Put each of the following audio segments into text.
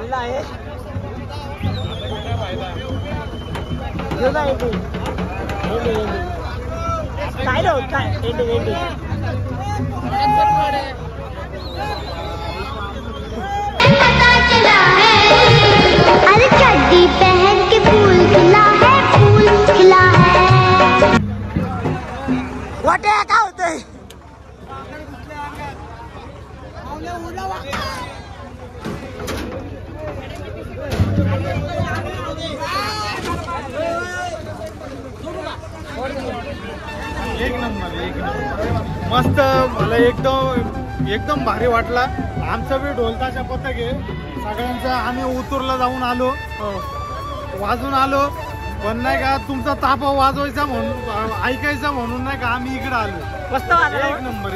चालला आहे काय लो काय एंडिंग अरे चड्डी पहन के फूल खिला है वाटे काय होतंय एक नंबर मस्त. मला एकदम भारी वाटला. आमचं बी ढोलताच्या पथक आहे सगळ्यांचं. आम्ही उतरला जाऊन आलो वाजून आलो पण नाही का तुमचा तापा वाजवायचा म्हणून ऐकायचा म्हणून नाही का आम्ही इकडे आलो. मस्त एक नंबर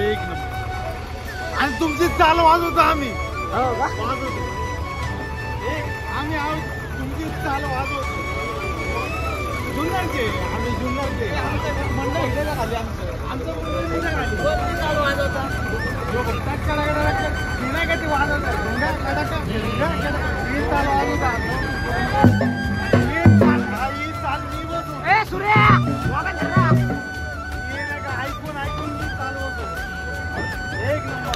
आणि तुमची चाल वाजवतो आम्ही आम्ही तुमची चाल वाजवतो. जुन्नरचे आम्ही जुन्नरचे मंडळ इकडे खाली आमचं चालू वाजवता ऐकून ऐकून मी चालू होतो. एक नंबर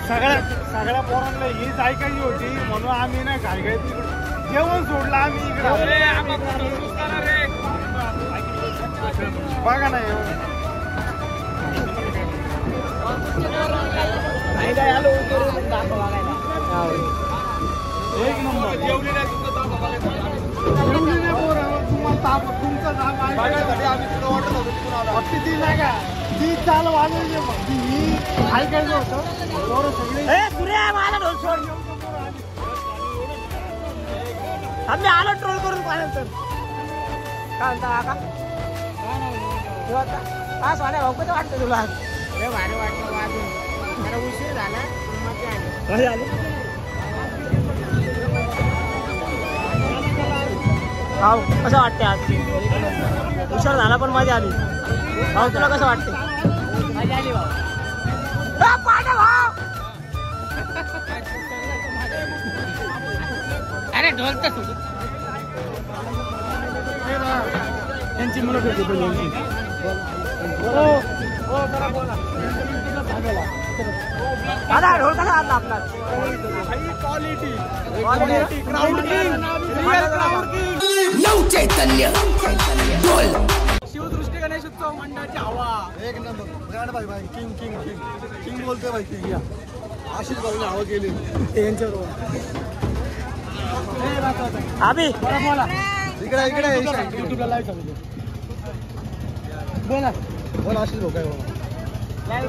सगळ्या पोरांना हीच ऐकायची होती म्हणून आम्ही नाही काय काय जेवण सोडलं आम्ही इकडे बघा नाही एक नंबर तुमचा किती नाही का ती चाल वाजवायची ही ऐकायचं होतं सगळे मला ढोल सोड आम्ही आलो ट्रोल करून पाहिल्यानंतर काय म्हणता काका काय सोन्या भाऊ कसं वाटतं तुला भारी वाटलं वाजून जरा उशीर झाला मजा आली भाऊ कसं वाटते आज उशीर झाला पण मजा आली भाऊ तुला कसं वाटते मजा आली भाऊ अरे ढोल तर यांची मुलं होती पण यांची दादा ढोल कसा आणला आपला क्वालिटी चैतन्य शिवदृष्टी गणेश उत्सव मंडळाची हवा एक नंबर गाड भाई भाई किंग किंग किंग किंग बोलतोय भाई किंग या आशिष भाऊने हवा केली अभी बोला इकडे युट्यूबला लाईव्ह बोला बोला आशिष भाऊ काय बोला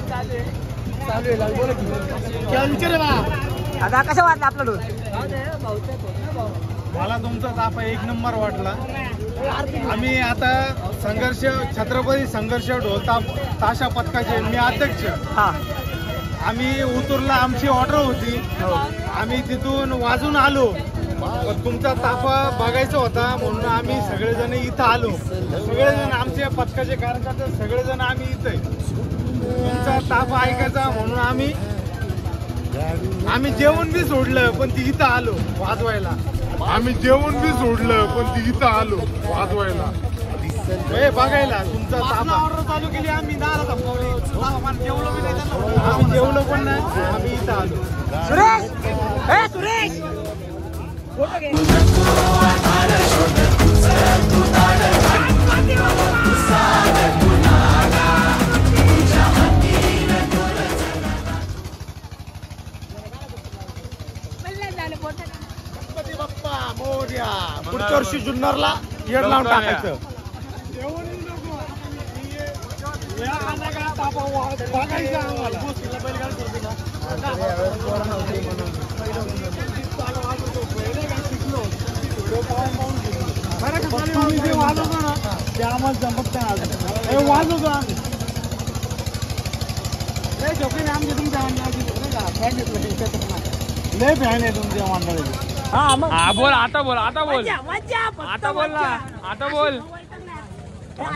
चालू आहे बोला की विचार बा आता कसं वाटलं आपलं ढोल मला तुमचा तापा एक नंबर वाटला. आम्ही आता संघर्ष छत्रपती संघर्ष ढोल ताशा पथकाचे मी अध्यक्ष. आम्ही उतरला आमची ऑर्डर होती आम्ही तिथून वाजून आलो पण तुमचा ताफा बघायचा होता म्हणून आम्ही सगळेजण इथं आलो. सगळेजण आमच्या पथकाचे कार्यकर्ते सगळेजण आम्ही इथं तुमचा ताफा ऐकायचा म्हणून आम्ही जेवण बी सोडलं पण ती इथं आलो वाजवायला. बघायला तुमचा ताफा ऑर्डर चालू केली आम्ही जेवलो बी नाही आम्ही जेवलो पण नाही आम्ही इथं आलो. सुरेश गणपती बाप्पा मोरया. पुढच्या वर्षी जुन्नरला येड लावून टाकायचं. बघायचं आम्हाला तुम्ही जे वाजवतो ना ते आम्हाला जमत नाही वाजवतो आम्ही लय शौकीन आमची तुमच्या लय फॅन आहे तुमच्या मंडळाची. हा बोल आता बोल मजा आता बोल ना आता बोल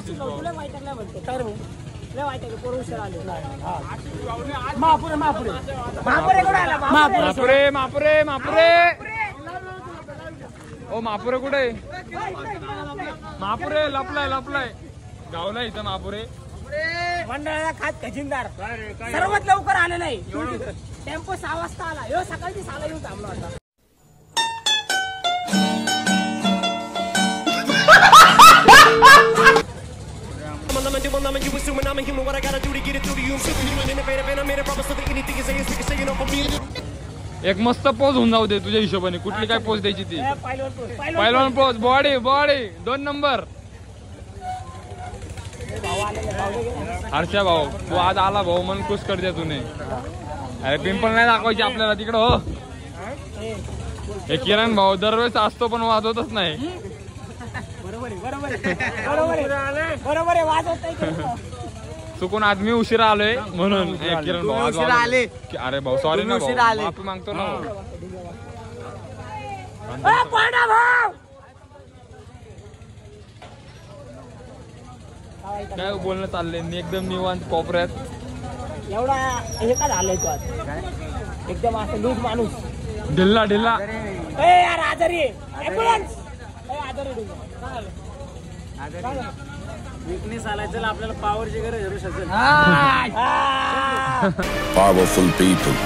तुला वैतागला म्हणतो काय रे भाऊ लय वाईट आहे पोरं उशीर आले महापुरे महापुरे महापुरे कुठे आला मापुरे मापुरे मापुरे ओ मापुरे कुठे मापुरे लपलाय लपलाय गावला इथं मापुरे मंडळाला खात खजिनदार सर्वात लवकर आले नाही टेम्पो 6 वाजता आला ह्यो सकाळी 6 ला येऊन थांबला होता एक मस्त पोज होऊन जाऊ दे तुझ्या हिशोबाने कुठली काय पोज द्यायची ती पहिलवान pose body body 2 number Harsha भाऊ तू आज आला भाऊ मन खुश कर द्या तुने अरे पिंपल नाही दाखवायची आपल्याला तिकडं हो हे किरण भाऊ दरवेळेस असतो पण वाजवतच नाही बरोबर आहे वाजवत नाही चुकून आज मी उशिरा आलोय म्हणून किरण भाऊ आज आले अरे भाऊ सॉरी ना भाऊ माफी मागतो ना काय बोलणं चाललंय मी एकदम निवांत कोपऱ्यात एवढा हे का झालंय तू आज एकदम असं लूज माणूस ढिल्ला ढिल्ला यार आजारी ॲम्ब्युलन्स आजारी विकनेस आलाय चल आपल्याला पॉवरची गरज आहे Rishabh Powerful people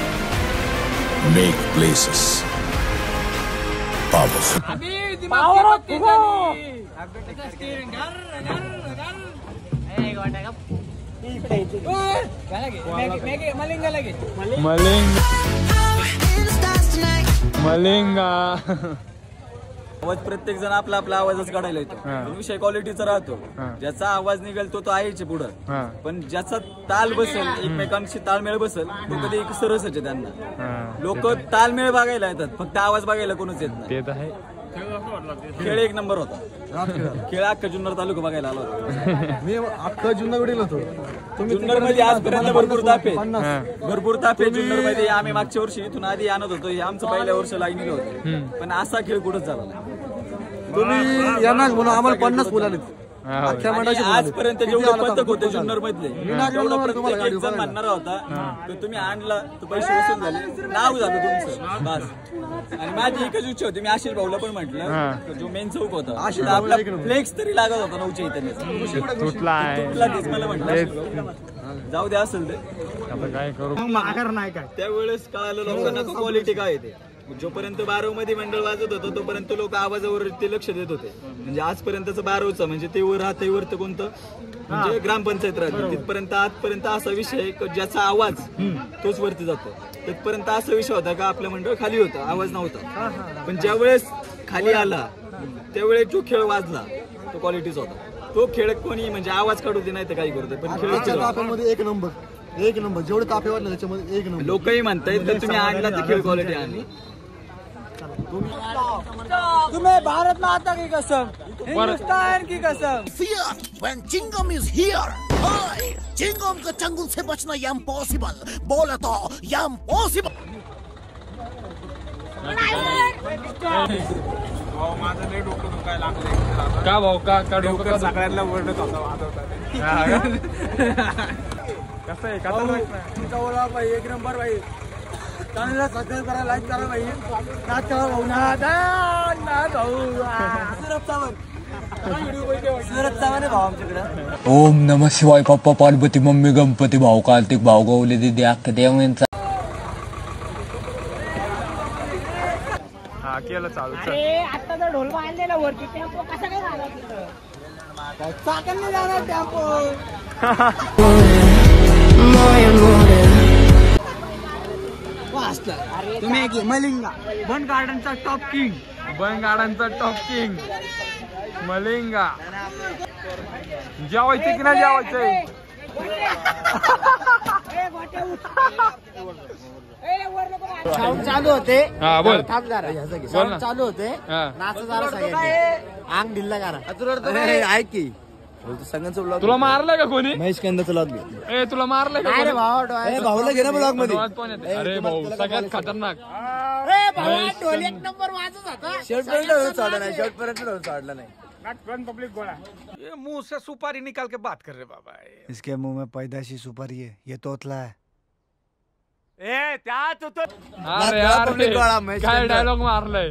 make places powerful. Malinga आवाज प्रत्येक जण आपला आपला आवाजच काढायला येतो विषय क्वालिटीचा राहतो ज्याचा आवाज निघेल तो आहेच पुढं पण ज्याचा ताल बसेल एकमेकांशी ताळमेळ बसेल तो कधी एक सरसच आहे त्यांना लोक तालमेळ बघायला येतात फक्त आवाज बघायला कोणच येत नाही ते आहे खेळ 1 नंबर होता खेळ अख्खा जुन्नर तालुका बघायला आला होता मी अख्खा जुन्नरकडील होतो जुन्नर मध्ये आजपर्यंत भरपूर तापे जुन्नर मध्ये आम्ही मागच्या वर्षी इथून आधी आणत होतो हे आमचं पहिल्या वर्ष लाईनीला होतं पण असा खेळ कुठंच झाला नाही तुम्ही यांनाच म्हणून आम्हाला 50 फुल आले आजपर्यंत जेवढे पथक होते जुन्नर मधले तेवढं प्रत्येक एक जण म्हणणार होता तर तुम्ही आणला तर पैसे वसूल झाले नाव झालं तुमचं बस आणि माझी एकच इच्छा होती मी आशिष भाऊला पण म्हटलं जो मेन चौक होता आपला फ्लेक्स तरी लागत होता 9च्या इथे तुटला तेच मला म्हटलं जाऊ द्या असेल ते काय करू माघार नाही काय त्यावेळेस कळालं लोकांना क्वालिटी काय येते जोपर्यंत बारवमध्ये मंडळ वाजत होतं तोपर्यंत लोक आवाजावर ते लक्ष देत होते म्हणजे आजपर्यंतच बारवचं म्हणजे ते वर राहते वर तर कोणतं म्हणजे ग्रामपंचायत राहते तिथपर्यंत आजपर्यंत असा विषय आहे ज्याचा आवाज तोच वरती जातो तिथपर्यंत असा विषय होता का आपलं मंडळ खाली होतं आवाज नव्हता पण ज्या वेळेस खाली आला त्यावेळेस जो खेळ वाजला तो क्वालिटीचा होता तो खेळ कोणी म्हणजे आवाज काढू दे नाही तर काही करू दे पण खेळ 1 नंबर जेवढे तापे वाटले त्याच्यामध्ये 1 नंबर लोकही म्हणतायत तर तुम्ही आणला तर खेळ क्वालिटी आणली तुम्हें भारत माता की कसम हिंदुस्तान की कसम Fear when Chingam is here. Hi, Chingam के चंगुल से बचना impossible. बोले तो impossible. का भाऊ का डोकं सगळ्यांना वर्णत होता कसं आहे का भाई 1 नंबर भाई चांगला सगळं करा लाईक करा भाई नाच करा भाऊ ना सुरत सावंत भाऊ आमच्याकडे ओम नमः शिवाय पप्पा पार्वती मम्मी गणपती भाऊ कार्तिक भाऊ गवले दिदी अख्खा देवांचा हा केलं चालू अरे आता तर ढोल बांधलेला वरती टेम्पो कसा काय झाला तिथं चाकांनी जाणार टेम्पो तुम्ही मलिंगा बन गार्डनचा टॉप किंग मलिंगा जेवायचं की नाही जेवायचंय चालू होते हा बोल बोल ना चालू होते नाच जरा सगळ्यांनी अंग ढिल्ला करा ऐक की तुला मारलं का कोणी महेश कंदाचं लॉग ए तुला मारलं का अरे कोणी? भाऊला घे ना ब्लॉग मध्ये अरे भाऊ सगळ्यात खतरनाक ढोल 1 नंबर वाजत होता शर्ट पर्यंत चढला नाही पब्लिक बोला ये मुंह से सुपारी निकाल के बात कर रहे बाबा। इसके मुंह में पैदाशी सुपारी है, ये तोतला है। ए त्यात होतो अरे यार काय डायलॉग मारलाय.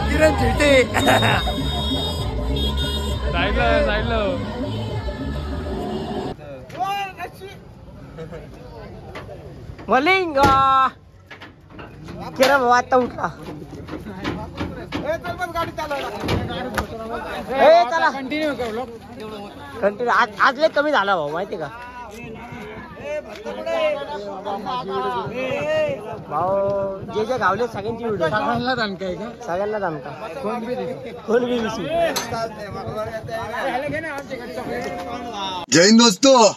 किरण चिट्टी साईडला मलिंग किरण भाऊ आता उठला. चला कंटिन्यू. आज लय कमी झाला भाऊ माहिती का भाऊ. जे गावले सगळ्यांची व्हिडिओ सगळ्यांना दणका आहे का? सगळ्यांना दमका. कोण बी विसरू. जय हिंद दोस्तों.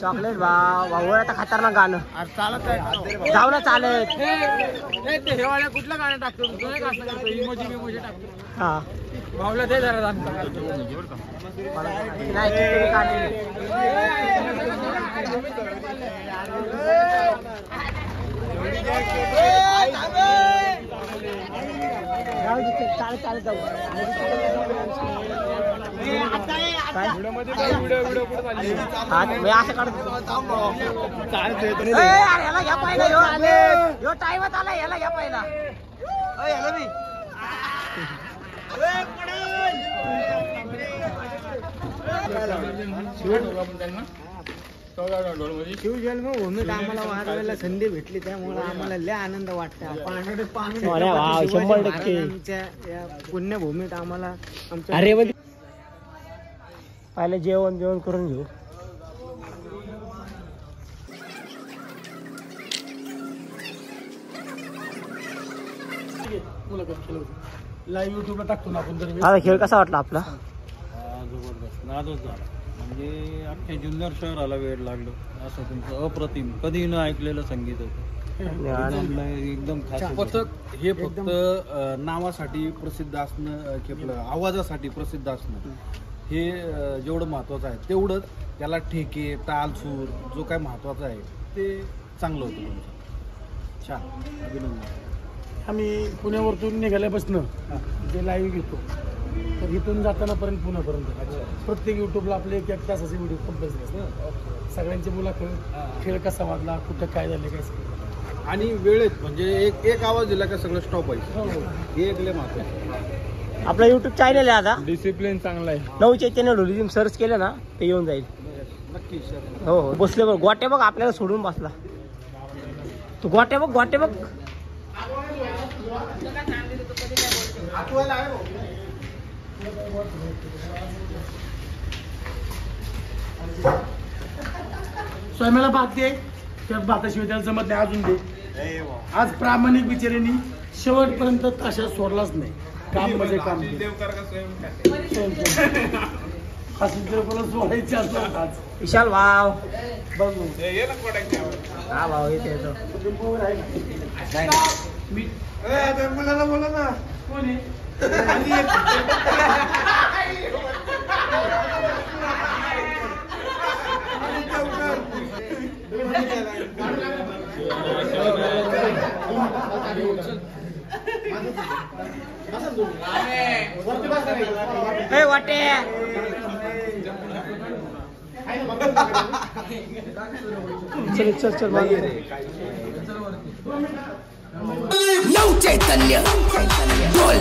चॉकलेट भाऊ आता खतरनाक गाणं चालत आहे. जाऊ ना चालत. कुठलं गाणं टाकतो इमोजी टाकतो. हा भाऊला ते जरा चालत जाऊ. असं काढतो. याला घ्या पहिला. ह्यो टाइमात आला. याला घ्या पहिला. याला मी आम्हाला वाढवायला संधी भेटली त्यामुळे आम्हाला लय आनंद वाटतो. 100% पुण्यभूमीत आम्हाला अरे पहिले जेवण करून घेऊ. लाईव्ह युट्यूबला टाकतो ना आपण. आता खेळ कसा वाटला आपला? जबरदस्त नादच झाला. म्हणजे अख्ख्या जुन्नर शहराला वेळ लागलो असं तुमचं अप्रतिम कधी न ऐकलेलं संगीत होतं. एकदम खास पथक हे फक्त नावासाठी प्रसिद्ध असणं किंवा आवाजासाठी प्रसिद्ध असणं हे जेवढं महत्वाचं आहे तेवढंच त्याला ठेके ताल सूर जो काय महत्वाचा आहे ते चांगलं होतं तुमचं. छान अभिनंदन. आम्ही पुण्यावरतून निघाल्यापासून जे लाईव्ह घेतो तर इथून जाताना पुण्यापर्यंत प्रत्येक युट्यूबला आपले एक तासाचे व्हिडिओ कंपल्सरी असतात. सगळ्यांची मुलाखत खेळ कसा वाजला कुठं काय झालं काय आणि वेळेत म्हणजे एक आवाज दिला का सगळं स्टॉप व्हायचं. हे एक लय महत्त्वाचं. आपला युट्यूब चॅनल आहे आता. डिसिप्लिन चांगला आहे. नऊ चैतन्य ढोली सर्च केलं ना ते येऊन जाईल. नक्की. हो हो बसले बघ. गोट्या बघ आपल्याला सोडून बसला. तू गोट्या बघ. स्वयंला भात दे. त्या भाताशिवाय त्याला जमत नाही. अजून दे. आज प्रामाणिक बिचाऱ्यांनी शेवटपर्यंत ताशा सोडलाच नाही. काम म्हणजे काम. सोडायचे असतात आज. विशाल भाव बघू. हा भाऊ येते मुलाला बोला ना. कोणी वाटे चल चल नऊ चैतन्य बोल.